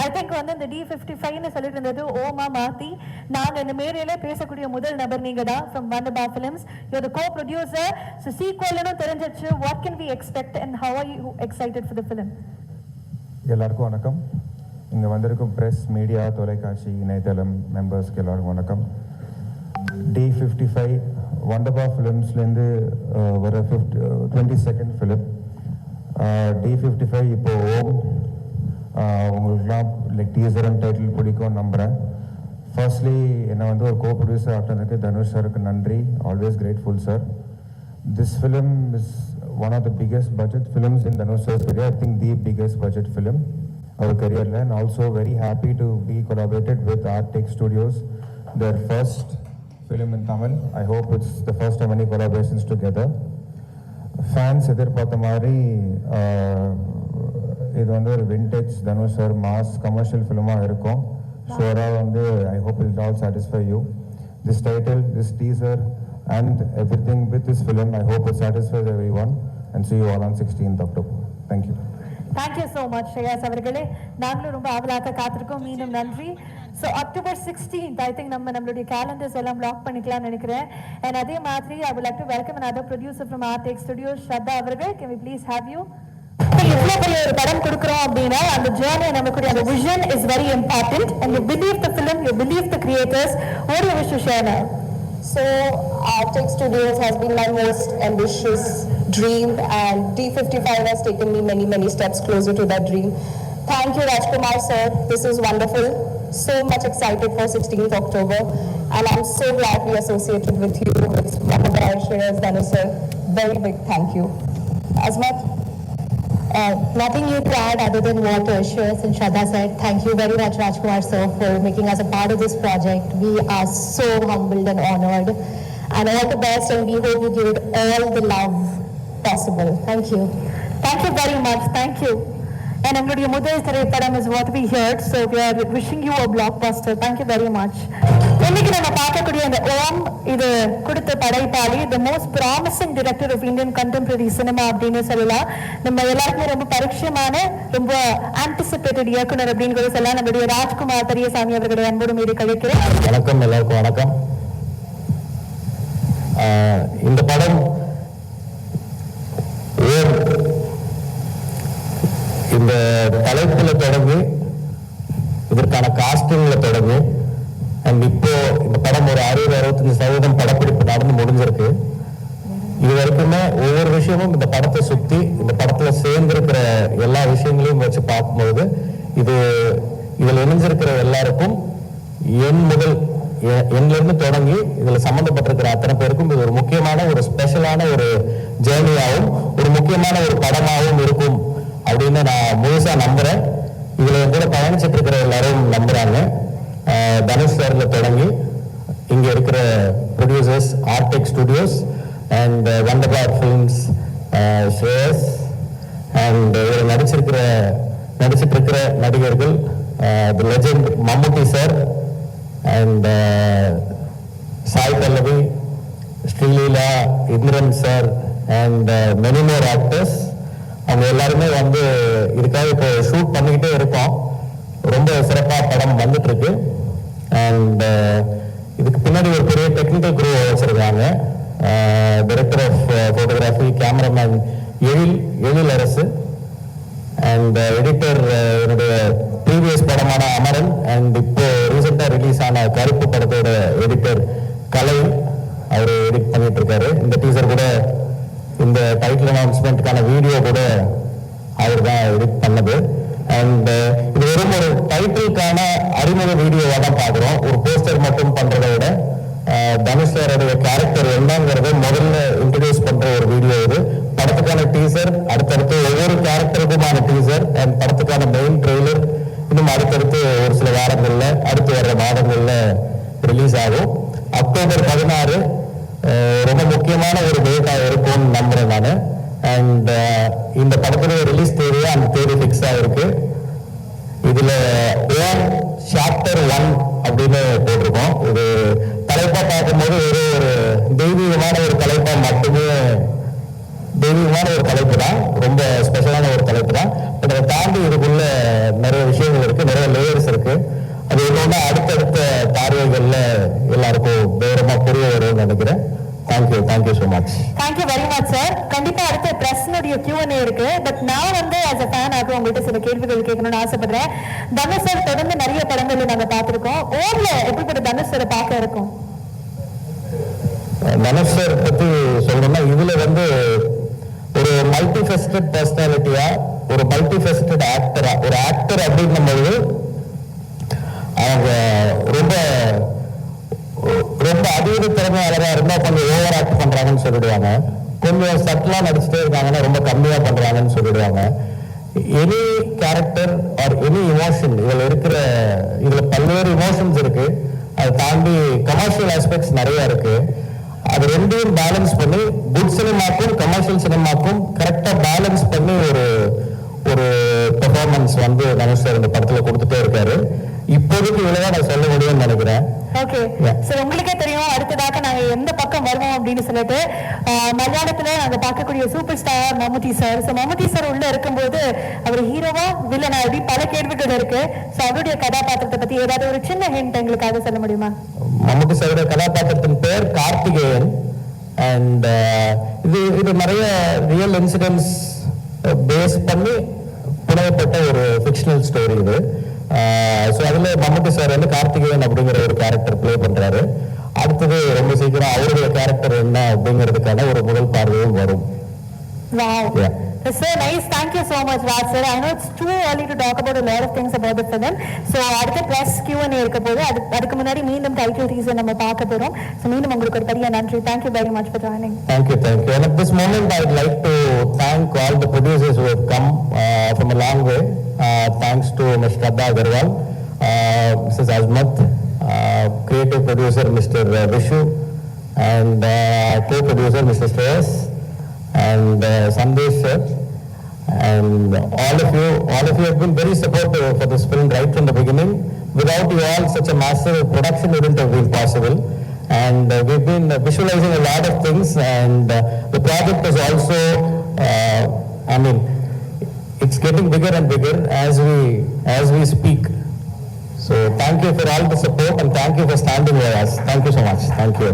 I think வந்து இந்த D55 னு சொல்லிட்டு இருந்தது ஓமா மாத்தி நாங்க இந்த மேடையில பேசக்கூடிய முதல் நபர் நீங்க தான் from Wonderbar Films. You're the co-producer. So sequel னு தெரிஞ்சிச்சு. What can we expect and how are you excited for the film? எல்லாருக்கும் வணக்கம். இங்க வந்திருக்கும் பிரஸ் மீடியா தொலைக்காட்சி இணையதளம் மெம்பர்ஸ்க்கு எல்லாருக்கும் வணக்கம். D55 Wonderbar Filmஸ்லேருந்து வர 22nd ஃபிலிம். D55 இப்போ உங்களுக்குலாம் லைக் டீசர் அண்ட் டைட்டில் பிடிக்கும் நம்புகிறேன். ஃபர்ஸ்ட்லி என்னை வந்து ஒரு கோ-ப்ரொடியூசர் ஆகிட்டதுக்கு தனுஷ் சாருக்கு நன்றி. Always grateful sir. This film is one of the biggest budget films in Dhanush sir's career. I think the biggest budget film our career, and also very happy to be collaborated with Artec Studios, their first film in Tamil. I hope it's the first of many collaborations together. Fans எதிர்பார்த்த மாதிரி இது வந்து ஒரு vintage Dhanush sir mass commercial ஃபிலிமாக இருக்கும். ஷுவராக வந்து I hope it all satisfy you. This title, this teaser and everything with this film I hope it satisfies everyone and see you all on 16th October. Thank you. Thank you so much Shreyas அவர்களே. நாங்களும் ரொம்ப ஆவலாக காத்திருக்கோம். மீண்டும் நன்றி. So October 16th I think நம்மளுடைய calendars எல்லாம் black பண்ணிக்கலாம்னு நினைக்கிறேன். அண்ட் அதே மாதிரி ஐ would like to welcome another producer from Artec Studios, ஸ்ரத்தா அவர்கள். Can we please have you? இவ்வளவு பெரிய ஒரு படம் கொடுக்குறோம் அப்படின்னா அந்த ஜேர்னி நமக்குடைய அந்த vision is very important. And you believe the film, you believe the creators. What do you wish to share now? So Artec Studios has been my most ambitious dream, and D55 has taken me many steps closer to that dream. Thank you Rajkumar sir, this is wonderful. So much excited for 16th October, and I'm so glad we associated with you. It's Wonderbar Shreyas Dhanush sir. Very big thank you. Azmat? Nothing new to add other than what Shreyas and Shraddha said. Thank you very much Rajkumar sir for making us a part of this project. We are so humbled and honored, and all the best, and we hope you give it all the love possible. Thank you. Thank you very much. Thank you. And நம்மளுடைய முதல் திரைப்படம் is what we heard, so we are wishing you a blockbuster. Thank you very much. இன்னைக்கு நம்ம பார்க்கக்கூடிய அந்த ஓம் இது கொடுத்த படைப்பாளி, the most promising director of Indian contemporary cinema அப்படின்னு சொல்லலாம். நம்ம எல்லாருக்குமே ரொம்ப பரிச்சயமான ரொம்ப anticipated இயக்குனர் அப்படின்னு கூட சொல்லலாம். நம்மளுடைய ராஜ்குமார் பெரியசாமி அவர்களுடைய அன்போடு மீது கழிக்கிறேன். வணக்கம், எல்லாருக்கும் வணக்கம். இந்த படம் இந்த தலைப்புல தொடங்கி இதற்கான காஸ்டிங்ல தொடங்கி அண்ட் இப்போ இந்த படம் ஒரு 60-65% படப்பிடிப்பு நடந்து முடிஞ்சிருக்கு. இது வரைக்குமே ஒவ்வொரு விஷயமும் இந்த படத்தை சுத்தி இந்த படத்துல சேர்ந்திருக்கிற எல்லா விஷயங்களையும் வச்சு பார்க்கும்போது இதுல இணைஞ்சிருக்கிற எல்லாருக்கும் எண்ணிலிருந்து தொடங்கி இதுல சம்பந்தப்பட்டிருக்கிற அத்தனை பேருக்கும் இது ஒரு முக்கியமான ஒரு ஸ்பெஷலான ஒரு ஜேர்னியாகவும் ஒரு முக்கியமான ஒரு படமாகவும் இருக்கும் அப்படின்னு நான் முழுசா நம்புறேன். இதுல கூட பயணிச்சுட்டு இருக்கிற எல்லாரும் நம்புறாங்க. தனுஷ் சார்ல தொடங்கி இங்க இருக்கிற producers Artek studios and Wunderbar films, Shreyas and இதில் நடிச்சிட்டு இருக்கிற நடிகர்கள் the legend Mammootty sir and Sai Pallavi, Sreeleela, Indran sir and many more actors. அவங்க எல்லாருமே வந்து இதுக்காக இப்போ ஷூட் பண்ணிக்கிட்டே இருக்கோம். ரொம்ப சிறப்பாக படம் வந்துட்டு இருக்கு. அண்ட் இதுக்கு பின்னாடி ஒரு பெரிய டெக்னிக்கல் குரூ வச்சிருக்காங்க. டைரக்டர் ஆஃப் ஃபோட்டோகிராஃபி, கேமராமேன் எழில் அரசு, அண்ட் எடிட்டர் என்னுடைய ப்ரீவியஸ் படமான அமரன், அண்ட் இப்போ ரீசெண்டாக ரிலீஸ் ஆன கருப்பு படத்தோட எடிட்டர் கலை, அவர் எடிட் பண்ணிட்டு இருக்காரு. இந்த டீசர் கூட, இந்த டைட்டில் அனௌன்ஸ்மெண்ட்டுக்கான வீடியோ கூட அவர் தான் எடிட் பண்ணது. அண்ட் இது வெறும் ஒரு டைட்டிலுக்கான அறிமுக வீடியோவாக தான் பார்க்குறோம். ஒரு போஸ்டர் மட்டும் பண்ணுறதை விட தனுஷ் சாரோடைய கேரக்டர் என்னங்கிறத முதல்ல இன்ட்ரடியூஸ் பண்ணுற ஒரு வீடியோ இது. படத்துக்கான டீசர், அடுத்தடுத்து ஒவ்வொரு கேரக்டருக்குமான டீசர் அண்ட் படத்துக்கான மெயின் ட்ரெய்லர் இன்னும் அடுத்தடுத்து ஒரு சில வாரங்களில் அடுத்து வர்ற மாதங்களில் ரிலீஸ் ஆகும். அக்டோபர் 16 ரொம்ப முக்கியமான ஒரு டேட்டா இருக்கும்னு நம்புறேன் நான். அண்ட் இந்த படத்துடைய ரிலீஸ் தேதியை அந்த தேதி ஃபிக்ஸ் ஆகிருக்கு. இதுல ஓம் சாப்டர் 1 அப்படின்னு போட்டிருக்கோம். இது தலைப்பா பார்க்கும்போது ஒரு தெய்வீகமான ஒரு தலைப்பா மட்டுமே, தெய்வீகமான ஒரு தலைப்பு தான், ரொம்ப ஸ்பெஷலான ஒரு தலைப்பு தான். பட் அதை தாண்டி இதுக்குள்ள நிறைய விஷயங்கள் Q&A இருக்கு. பட் நான் வந்து as a fan ஆக உங்கள்கிட்ட சில கேள்விகள் கேட்கணும்னு ஆசைப்படுறேன். தனுஷ் சார் தொடர்ந்து நிறைய படங்கள் நாங்க பார்த்திருக்கோம். ஓவர்ல எப்படிப்பட்ட தனுஷ் சாரை பார்க்க இருக்கும்? தனுஷ் சார் பத்தி சொல்லணும்னா இதுல வந்து ஒரு மல்டிஃபெஸ்டட் பர்சனாலிட்டியா, ஒரு மல்டிஃபெஸ்டட் ஆக்டரா, ஒரு ஆக்டர் அப்படின்னும் போது அவங்க ரொம்ப ரொம்ப அதீத திறமையாளராக இருந்தா கொஞ்சம் ஓவர் ஆக்ட் பண்றாங்கன்னு சொல்லிடுவாங்க. கொஞ்சம் சட்டலா நடிச்சுட்டே இருக்காங்கன்னா ரொம்ப கம்மியா பண்றாங்கன்னு சொல்லிடுவாங்க. Any character or any emotion இதுல பல்வேறு இமோஷன்ஸ் இருக்கு. அதை தாண்டி கமர்ஷியல் ஆஸ்பெக்ட்ஸ் நிறைய இருக்கு. அது ரெண்டையும் பேலன்ஸ் பண்ணி குட் சினிமாக்கும் கமர்ஷியல் சினிமாக்கும் கரெக்டா பேலன்ஸ் பண்ணி ஒரு பெர்ஃபார்மன்ஸ் வந்து தனுஷ் சார் இந்த படத்துல கொடுத்துட்டே இருக்காரு. இப்போதைக்கு இவ்வளவுதான் நான் சொல்ல முடியும்னு நினைக்கிறேன். ஓகே, சோ உங்களுக்கே தெரியும் அடுத்ததாக நாங்க எந்த பக்கம் வருவோம் அப்படின்னு சொல்லிட்டு. மலையாளத்துல நாங்க பார்க்கக்கூடிய சூப்பர் ஸ்டார் மம்முட்டி சார். சோ மம்முட்டி சார் உள்ள இருக்கும்போது அவர் ஹீரோவா வில்லனா அப்படி பல கேள்விகள் இருக்கு. சோ அவருடைய கதாபாத்திரத்தை பத்தி ஏதாவது ஒரு சின்ன ஹிண்ட் எங்களுக்காக சொல்ல முடியுமா? மம்முட்டி சாருடைய கதாபாத்திரத்தின் பேர் கார்த்திகேயன். அண்ட் இது நிறைய ரியல் இன்சிடென்ட்ஸ் பேஸ் பண்ணி புனையப்பட்ட ஒரு ஃபிக்ஷனல் ஸ்டோரி இது. ஸோ அதுல மம்முட்டி சார் வந்து கார்த்திகேயன் அப்படிங்கிற ஒரு கேரக்டர் பிளே பண்றாரு. அடுத்தது ரொம்ப சீக்கிரம் அவருடைய கேரக்டர் என்ன அப்படிங்கிறதுக்கான ஒரு முதல் பார்வையும் வரும். Wow. Yeah. That's so nice. Thank you so much, Raj sir. I know it's too early to talk about a lot of things about the film. So அடுத்த ப்ளஸ் Q&A இருக்க போது அதுக்கு முன்னாடி மீண்டும் டைட்டில் டீசர் நம்ம பார்க்க போறோம். So மீண்டும் உங்களுக்கு ஒரு பெரிய நன்றி. Thank you very much for joining. Thank you. And at this moment I would like to thank all the producers who have come from a long way. Thanks to Ms. Shraddha Agarwal, Mrs. Azmat, creative producer Mr. Vishu, and co-producer Mr. Shreyas, and Sandesh sir, and all of you have been very supportive for this film right from the beginning. Without you all, such a massive production wouldn't have been possible. And we've been visualizing a lot of things, and the project is also, it's getting bigger and bigger as we speak. So thank you for all the support, and thank you for standing with us. Thank you so much. Thank you.